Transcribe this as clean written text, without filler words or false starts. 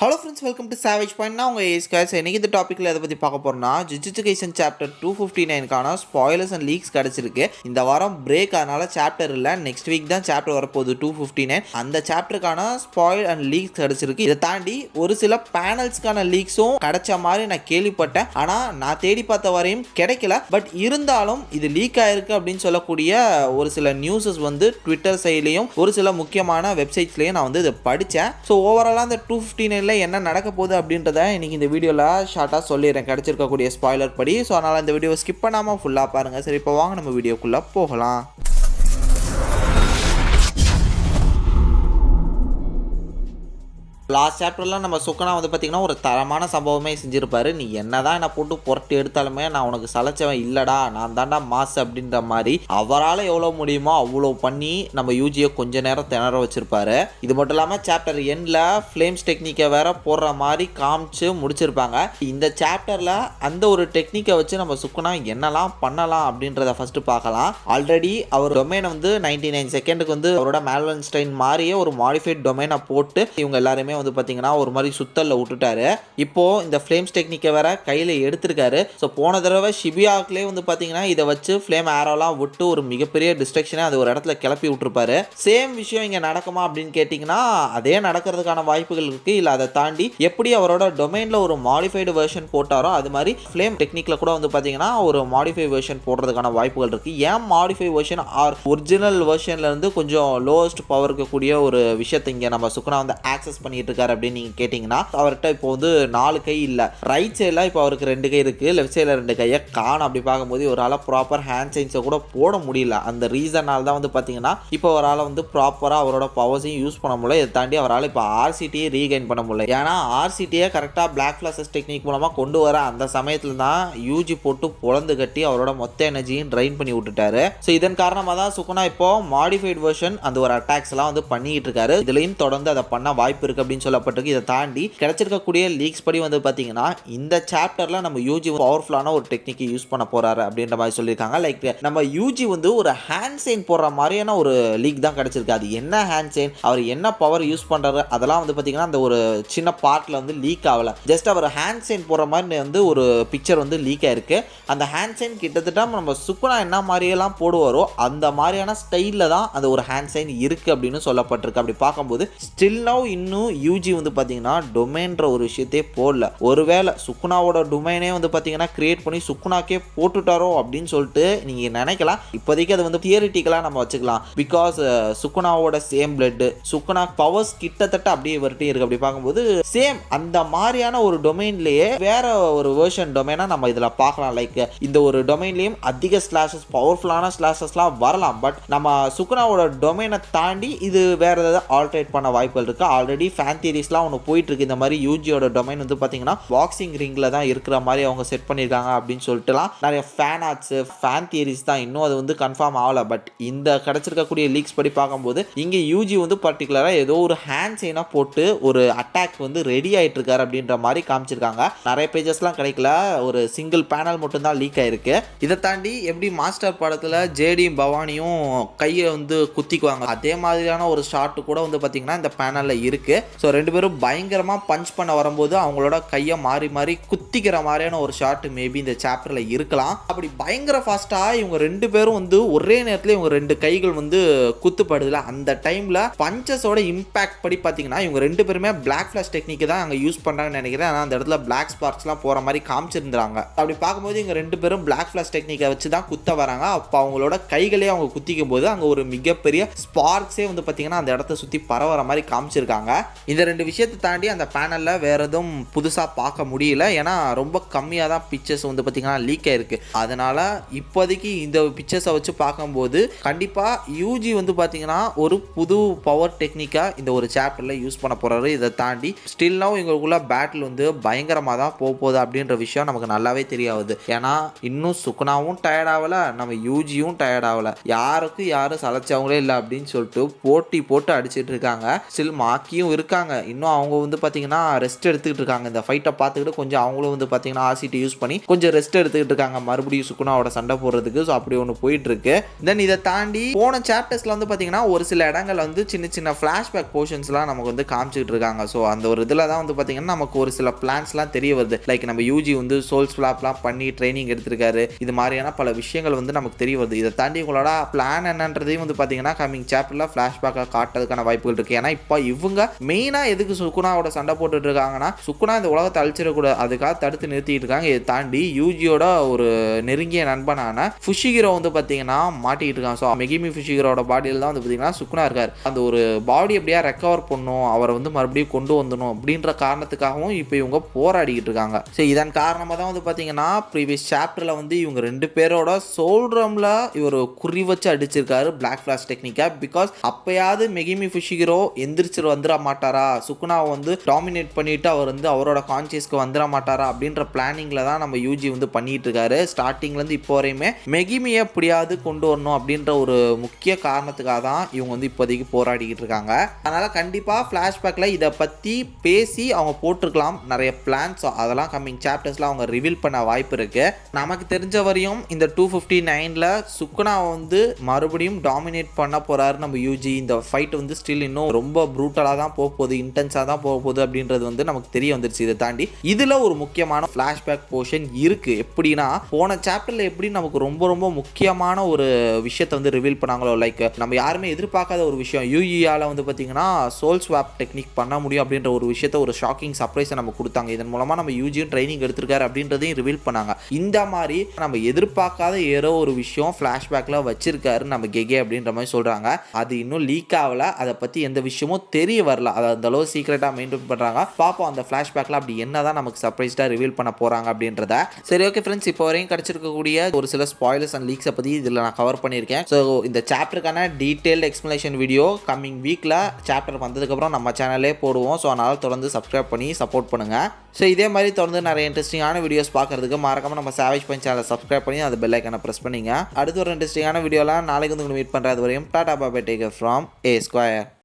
Hello friends, welcome to savage point. நான் உங்கள் ஏஸ்காஸ். இன்றைக்கி இந்த டாப்பிக்கில் எதை பற்றி பார்க்க போகிறோம்னா, ஜுஜுட்சு கைசன் சாப்டர் 259க்கான ஸ்பாய்லர்ஸ் அண்ட் லீக்ஸ் கிடச்சிருக்கு. இந்த வாரம் பிரேக், அதனால் சாப்டர் இல்லை. நெக்ஸ்ட் வீக் தான் சாப்டர் வரப்போகுது 259. அந்த சாப்டருக்கான ஸ்பாயில் அண்ட் லீக்ஸ் கிடச்சிருக்கு. இதை தாண்டி ஒரு சில பேனல்ஸ்க்கான லீக்ஸும் கிடைச்ச மாதிரி நான் கேள்விப்பட்டேன். ஆனால் நான் தேடி பார்த்த வரையும் கிடைக்கல. பட் இருந்தாலும் இது லீக் ஆயிருக்கு அப்படின்னு சொல்லக்கூடிய ஒரு சில நியூஸஸ் வந்து ட்விட்டர் சைட்லேயும் ஒரு சில முக்கியமான வெப்சைட்ஸ்லேயும் நான் வந்து இதை படித்தேன். ஸோ ஓவராலாக அந்த 259 என்ன நடக்க போகுது அப்படின்றத இன்னைக்கு இந்த வீடியோவில் ஷார்ட்டாக சொல்லிடுறேன், கிடைச்சிருக்கக்கூடிய ஸ்பாய்லர் படி. ஸோ அதனால் இந்த வீடியோவை ஸ்கிப் பண்ணாமல் ஃபுல்லாக பாருங்கள். சரி, இப்போ வாங்க நம்ம வீடியோக்குள்ளே போகலாம். லாஸ்ட் சாப்டர்லாம் நம்ம சுக்கனா வந்து பார்த்திங்கன்னா ஒரு தரமான சம்பவமே செஞ்சுருப்பாரு. நீ என்ன தான் என்னை போட்டு புரட்டி எடுத்தாலுமே நான் உனக்கு சலைச்சவன் இல்லைடா, நான் தாண்டா மாசு அப்படின்ற மாதிரி அவரால் எவ்வளோ முடியுமோ அவ்வளோ பண்ணி நம்ம யூஜியை கொஞ்ச நேரம் திணற வச்சுருப்பாரு. இது மட்டும் இல்லாமல் சாப்டர் எண்டில் ஃப்ளேம்ஸ் டெக்னிக்கை வேற போடுற மாதிரி காமிச்சு முடிச்சிருப்பாங்க. இந்த சாப்டரில் அந்த ஒரு டெக்னிக்கை வச்சு நம்ம சுக்கனா என்னெல்லாம் பண்ணலாம் அப்படின்றத ஃபஸ்ட்டு பார்க்கலாம். ஆல்ரெடி அவர் டொமைனை வந்து 99 செகண்டுக்கு வந்து அவரோட மேல்வன்ஸ்டைன் மாதிரியே ஒரு மாடிஃபைட் டொமைனை போட்டு இவங்க எல்லாருமே வந்து பார்த்தீங்கன்னா ஒரு மாதிரி சுத்தல்ல விட்டுட்டாரு. இப்போ இந்த ஃப்ளேம்ஸ் டெக்னிக்கை வேற கையில் எடுத்திருக்காரு. ஸோ போன தடவை ஷிபியாக்லேயே வந்து பார்த்தீங்கன்னா இதை வச்சு ஃப்ளேம் ஆரோலாம் விட்டு ஒரு மிகப்பெரிய டிஸ்ட்ரக்ஷனை அது ஒரு இடத்துல கிளப்பி விட்டுருப்பாரு. சேம் விஷயம் இங்கே நடக்குமா அப்படின்னு கேட்டிங்கன்னா அதே நடக்கிறதுக்கான வாய்ப்புகள் இருக்குது. இல்லை அதை தாண்டி எப்படி அவரோட டொமைனில் ஒரு மாடிஃபைடு வெர்ஷன் போட்டாரோ அது மாதிரி ஃப்ளேம் டெக்னிக்கில் கூட வந்து பார்த்தீங்கன்னா ஒரு மாடிஃபை வெர்ஷன் போடுறதுக்கான வாய்ப்புகள் இருக்குது. ஏன் மாடிஃபை வெர்ஷன் ஆர் ஒரிஜினல் வெர்ஷன்லேருந்து கொஞ்சம் லோவஸ்ட் பவர் இருக்கக்கூடிய ஒரு விஷயத்தை இங்கே நம்ம சுக்கனா வந்து ஆக்சஸ் பண்ணிட்டு இருக்காரு அப்படின்னு நீங்க கேட்டீங்கன்னா, அவர்கிட்ட இப்போ வந்து 4 கை இல்ல, ரைட் சைடுல இப்போ அவருக்கு 2 கை இருக்கு, லெஃப்ட் சைடுல 2 கையை காணும். அப்படி பார்க்கும்போது ஒரு ஆள ப்ராப்பர் ஹேண்ட் சைன்ஸை கூட போட முடியல. அந்த ரீசனால தான் வந்து பார்த்தீங்கன்னா இப்போ அவரால் வந்து ப்ராப்பராக அவரோட பவர்ஸையும் யூஸ் பண்ண முடியல. இதை தாண்டி அவரால் இப்போ ஆர்சிடியை ரீகைன் பண்ண முடியல. ஏன்னா ஆர்சிடியை கரெக்டாக பிளாக் ஃபிளாஷஸ் டெக்னிக் மூலமாக கொண்டு வர அந்த சமயத்தில் தான் யூஜி போட்டு பொழந்து கட்டி அவரோட மொத்த எனர்ஜியும் ட்ரைன் பண்ணி விட்டுட்டாரு. ஸோ இதன் காரணமாக தான் சுக்குனா இப்போ மாடிஃபைட் வெர்ஷன் அந்த ஒரு அட்டாக்ஸ் எல்லாம் வந்து பண்ணிட்டு இருக்காரு. இதுலையும் தொடர்ந்து அதை பண்ண வாய்ப்பு இருக்கு அப்படின்னு சொல்லப்பட்டிருக்கு. இதை தாண்டி கிடைச்சிருக்கக்கூடிய லீக்ஸ் படி வந்து பார்த்தீங்கன்னா இந்த சாப்டர்ல நம்ம யூஜி பவர்ஃபுல்லான ஒரு டெக்னிக் யூஸ் பண்ண போறாரு அப்படின்ற மாதிரி சொல்லியிருக்காங்க. லைக் நம்ம யூஜி வந்து ஒரு ஹேண்ட் சைன் போடுற மாதிரியான ஒரு லீக் தான் கிடைச்சிருக்கு. அது என்ன ஹேண்ட் சைன், அவர் என்ன பவர் யூஸ் பண்றாரு அதெல்லாம் வந்து பார்த்தீங்கன்னா அந்த ஒரு சின்ன பார்ட்ல வந்து லீக் ஆகல. ஜஸ்ட் அவர் ஹேண்ட் சைன் போடுற மாதிரி வந்து ஒரு பிக்சர் வந்து லீக் ஆயிருக்கு. அந்த ஹேண்ட் சைன் கிட்டத்தட்ட நம்ம சுக்குனா என்ன மாதிரியெல்லாம் போடுவாரோ அந்த மாதிரியான ஸ்டைலில் தான் அந்த ஒரு ஹேண்ட் சைன் இருக்கு அப்படின்னு சொல்லப்பட்டிருக்கு. அப்படி பார்க்கும்போது ஸ்டில் நவ் இன்னும் யூஜி வந்து பார்த்தீங்கன்னா டொமைன்ற ஒரு விஷயத்தையே போடல. ஒருவேளை சுக்குனாவோட டொமைனே வந்து பார்த்தீங்கன்னா கிரியேட் பண்ணி சுக்குனாக்கே போட்டுட்டாரோ அப்படின்னு சொல்லிட்டு நீங்கள் நினைக்கலாம். இப்போதைக்கு அது வந்து தியரிட்டிக்கலாக நம்ம வச்சுக்கலாம். பிகாஸ் சுக்குனாவோட சேம் பிளட், சுக்குனா பவர்ஸ் கிட்டத்தட்ட அப்படியே வரட்டே இருக்கு. அப்படி பார்க்கும்போது சேம் அந்த மாதிரியான ஒரு டொமைன்லேயே வேற ஒரு வெர்ஷன் டொமைனா நம்ம இதில் பார்க்கலாம். லைக் இந்த ஒரு டொமைன்லேயும் அதிக ஸ்லாஷஸ், பவர்ஃபுல்லான ஸ்லாஷஸ்லாம் வரலாம். பட் நம்ம சுக்குனாவோட டொமைனை தாண்டி இது வேற ஏதாவது ஆல்ட்ரேட் பண்ண வாய்ப்புகள் இருக்கு. ஆல்ரெடி ஃபேன் தியரிஸ்லாம் ஒன்று போயிட்டு இருக்கு. இந்த மாதிரி யூஜியோட டொமைன் வந்து பார்த்தீங்கன்னா பாக்ஸிங் ரிங்ல தான் இருக்கிற மாதிரி அவங்க செட் பண்ணியிருக்காங்க அப்படின்னு சொல்லிட்டுலாம் நிறைய ஃபேன் ஆர்ட்ஸ், ஃபேன் தியரிஸ் தான். இன்னும் அது வந்து கன்ஃபார்ம் ஆகல. பட் இந்த கிடைச்சிருக்கக்கூடிய லீக்ஸ் படி பார்க்கும்போது இங்கே யூஜி வந்து பர்டிகுலராக ஏதோ ஒரு ஹேண்ட் சைனாக போட்டு ஒரு அட்டாக் வந்து ரெடி ஆகிட்டு இருக்காரு அப்படின்ற மாதிரி காமிச்சிருக்காங்க. நிறைய பேஜஸ்லாம் கிடைக்கல, ஒரு சிங்கிள் பேனல் மட்டும்தான் லீக் ஆயிருக்கு. இதை தாண்டி எப்படி மாஸ்டர் படத்தில் ஜேடியும் பவானியும் கையை வந்து குத்திக்குவாங்க அதே மாதிரியான ஒரு ஷாட் கூட வந்து பார்த்தீங்கன்னா இந்த பேனலில் இருக்கு. ஸோ 2 பேரும் பயங்கரமாக பஞ்ச் பண்ண வரும்போது அவங்களோட கையை மாறி மாறி குத்திக்கிற மாதிரியான ஒரு ஷாட் மேபி இந்த சாப்டரில் இருக்கலாம். அப்படி பயங்கர ஃபாஸ்ட்டாக இவங்க 2 பேரும் வந்து ஒரே நேரத்தில் இவங்க 2 கைகள் வந்து குத்துப்படுதுல, அந்த டைமில் பஞ்சஸோட இம்பாக்ட் படி பார்த்தீங்கன்னா இவங்க 2 பேருமே பிளாக் ஃபிளாஷ் டெக்னிக் தான் அங்கே யூஸ் பண்ணுறாங்கன்னு நினைக்கிறேன். ஆனால் அந்த இடத்துல பிளாக் ஸ்பார்க்ஸ்லாம் போகிற மாதிரி காமிச்சிருந்தாங்க. அப்படி பார்க்கும்போது இவங்க 2 பேரும் பிளாக் ஃபிளாஷ் டெக்னிக்கை வச்சு தான் குத்த வராங்க. அப்போ அவங்களோட கைகளே அவங்க குத்திக்கும் போது அங்கே ஒரு மிகப்பெரிய ஸ்பார்க்ஸே வந்து பார்த்தீங்கன்னா அந்த இடத்த சுற்றி பரவற மாதிரி காமிச்சிருக்காங்க. இந்த 2 விஷயத்தை தாண்டி அந்த பேனலில் வேறு எதுவும் புதுசாக பார்க்க முடியல. ஏன்னா ரொம்ப கம்மியாக தான் பிக்சர்ஸ் வந்து பார்த்திங்கன்னா லீக் ஆகிருக்கு. அதனால் இப்போதைக்கு இந்த பிக்சர்ஸை வச்சு பார்க்கும்போது கண்டிப்பாக யூஜி வந்து பார்த்திங்கன்னா ஒரு புது பவர் டெக்னிக்காக இந்த ஒரு சாப்டரில் யூஸ் பண்ண போகிறாரு. இதை தாண்டி ஸ்டில் நவ் எங்களுக்குள்ள பேட்டில் வந்து பயங்கரமாக தான் போகுது அப்படின்ற விஷயம் நமக்கு நல்லாவே தெரியாது. ஏன்னா இன்னும் சுக்குனாவும் டயர்ட் ஆகலை, நம்ம யூஜியும் டயர்ட் ஆகலை, யாருக்கும் யாரும் சலைச்சவங்களே இல்லை அப்படின்னு சொல்லிட்டு போட்டி போட்டு அடிச்சிட்டு இருக்காங்க. ஸ்டில் மாக்கியும் இருக்காங்க. இருக்காங்க. இன்னும் அவங்க வந்து பார்த்தீங்கன்னா ரெஸ்ட் எடுத்துக்கிட்டு இருக்காங்க. இந்த ஃபைட்டை பார்த்துக்கிட்டு கொஞ்சம் அவங்களும் வந்து பார்த்தீங்கன்னா ஆசிட் யூஸ் பண்ணி கொஞ்சம் ரெஸ்ட் எடுத்துக்கிட்டு இருக்காங்க மறுபடியும் சுக்குனாவோட சண்டை போடுறதுக்கு. ஸோ அப்படி ஒன்று போயிட்டு இருக்கு. தென் இதை தாண்டி போன சாப்டர்ஸ்ல வந்து பார்த்தீங்கன்னா ஒரு சில இடங்கள் வந்து சின்ன சின்ன ஃபிளாஷ்பேக் போர்ஷன்ஸ்லாம் நமக்கு வந்து காமிச்சிட்டு இருக்காங்க. ஸோ அந்த ஒரு இதில் தான் வந்து பார்த்தீங்கன்னா நமக்கு ஒரு சில பிளான்ஸ்லாம் தெரிய வருது. லைக் நம்ம யூஜி வந்து சோல்ஸ் ஃபிளாப்லாம் பண்ணி ட்ரைனிங் எடுத்திருக்காரு. இது மாதிரியான பல விஷயங்கள் வந்து நமக்கு தெரிய வருது. இதை தாண்டி உங்களோட பிளான் என்னன்றதையும் வந்து பார்த்தீங்கன்னா கமிங் சாப்டர்ல ஃபிளாஷ்பேக்காக காட்டுறதுக்கான வாய்ப்புகள் இருக்கு. ஏன்னா இப்போ இவங்க மெயினாக எதுக்கு சுக்குனாவோட சண்டை போட்டுட்டு இருக்காங்கன்னா சுக்குனா இந்த உலகத்தை அழிச்சிடக்கூடாது அதுக்காக தடுத்து நிறுத்திட்டு இருக்காங்க. இதை தாண்டி யூஜியோட ஒரு நெருங்கிய நண்பனான ஃபுஷிகிரோ வந்து பார்த்தீங்கன்னா மாட்டிக்கிட்டு இருக்காங்க. ஸோ மெகிமி ஃபுஷிகிரோட பாடியில் தான் வந்து பார்த்தீங்கன்னா சுக்குனா இருக்கார். அந்த ஒரு பாடி எப்படியா ரெக்கவர் பண்ணும் அவரை வந்து மறுபடியும் கொண்டு வந்துடும் அப்படின்ற காரணத்துக்காகவும் இப்போ இவங்க போராடிக்கிட்டு இருக்காங்க. ஸோ இதன் காரணமாக தான் வந்து பார்த்தீங்கன்னா ப்ரீவியஸ் சாப்டரில் வந்து இவங்க 2 பேரோட சோல்ட்ரம்ல இவர் குறி வச்சு அடிச்சிருக்காரு பிளாக் ஃபிளாஷ் டெக்னிக்கா. பிகாஸ் அப்பயாவது மெகிமி ஃபுஷிகிரோ எந்திரிச்சு வந்துட மாட்டாரா, சுக்குனாவை வந்து டாமினேட் பண்ணிட்டு அவர் வந்து அவரோட கான்சியஸ்க்கு வந்துட மாட்டாரா அப்படின்ற பிளானிங்ல தான் நம்ம யூஜி வந்து பண்ணிட்டு இருக்காரு. ஸ்டார்டிங்லேருந்து இப்போ வரையுமே மெகிமியை எப்படியாவது கொண்டு வரணும் அப்படின்ற ஒரு முக்கிய காரணத்துக்காக தான் இவங்க வந்து இப்போதைக்கு போராடிக்கிட்டு இருக்காங்க. அதனால கண்டிப்பாக ஃப்ளாஷ்பேக்ல இதை பற்றி பேசி அவங்க போட்டிருக்கலாம் நிறைய பிளான்ஸ். அதெல்லாம் கம்மிங் சாப்டர்ஸ்ல அவங்க ரிவீல் பண்ண வாய்ப்பு இருக்கு. நமக்கு தெரிஞ்ச வரையும் இந்த 259ல சுக்குனாவை வந்து மறுபடியும் டாமினேட் பண்ண போறாரு நம்ம யூஜி. இந்த ஃபைட் வந்து ஸ்டில் இன்னும் ரொம்ப ப்ரூட்டலாக தான் போக போகுது, இன்டென்ஸாக தான் போக போகுது அப்படின்றது வந்து நமக்கு தெரிய வந்துருச்சு. இதை தாண்டி இதில் ஒரு முக்கியமான ஃப்ளாஷ்பேக் போர்ஷன் இருக்கு. எப்படின்னா போன சாப்டர்ல எப்படி நமக்கு ரொம்ப ரொம்ப முக்கியமான ஒரு விஷயத்தை வந்து ரிவீல் பண்ணாங்களோ, லைக் நம்ம யாருமே எதிர்பார்க்காத ஒரு விஷயம் யூஇயால வந்து பார்த்தீங்கன்னா சோல் ஸ்வாப் டெக்னிக் பண்ண முடியும் அப்படின்ற ஒரு விஷயத்த ஒரு ஷாக்கிங் சர்ப்ரைஸை நம்ம கொடுத்தாங்க. இதன் மூலமாக நம்ம யூஜியும் ட்ரைனிங் எடுத்திருக்காரு அப்படின்றதையும் ரிவீல் பண்ணாங்க. இந்த மாதிரி நம்ம எதிர்பார்க்காத ஏதோ ஒரு விஷயம் ஃப்ளாஷ்பேக்கில் வச்சிருக்காரு நம்ம கெகே அப்படின்ற மாதிரி சொல்கிறாங்க. அது இன்னும் லீக் ஆகல, அதை பற்றி எந்த விஷயமும் தெரிய வரல. அதை அந்த அளவு சீக்ரெட்டாக மெயின்டைன் பண்ணுறாங்க. பார்ப்போம் அந்த ஃப்ளாஷ்பேக்கில் அப்படி என்னதான் நமக்கு சர்ப்ரைஸ்டாக ரிவீல் பண்ண போகிறாங்க அப்படின்றத. சரி ஓகே ஃப்ரெண்ட்ஸ், இப்போ வரையும் கிடச்சிருக்கக்கூடிய ஒரு சில ஸ்பாயிலர்ஸ் அண்ட் லீக்ஸை பற்றி இதில் நான் கவர் பண்ணியிருக்கேன். ஸோ இந்த சாப்டருக்கான டீட்டெயில்டு எக்ஸ்ப்ளனேஷன் வீடியோ கம்மிங் வீக்கில் சாப்டர் வந்ததுக்கப்புறம் நம்ம சேனலே போடுவோம். ஸோ அதனால் தொடர்ந்து சப்ஸ்கிரைப் பண்ணி சப்போர்ட் பண்ணுங்கள். ஸோ இதே மாதிரி தொடர்ந்து நிறைய இன்ட்ரெஸ்டிங்கான வீடியோஸ் பார்க்குறதுக்கு மறக்காமல் நம்ம சாவேஜ் பஞ்ச் சேனலை சப்ஸ்கிரைப் பண்ணி அந்த பெல் ஐக்கானை ப்ரெஸ் பண்ணிங்க. அடுத்து ஒரு இன்ட்ரெஸ்டிங்கான வீடியோலாம் நாளைக்கு வந்து மீட் பண்ணுறது வரையும் tata bye, take care from A Square.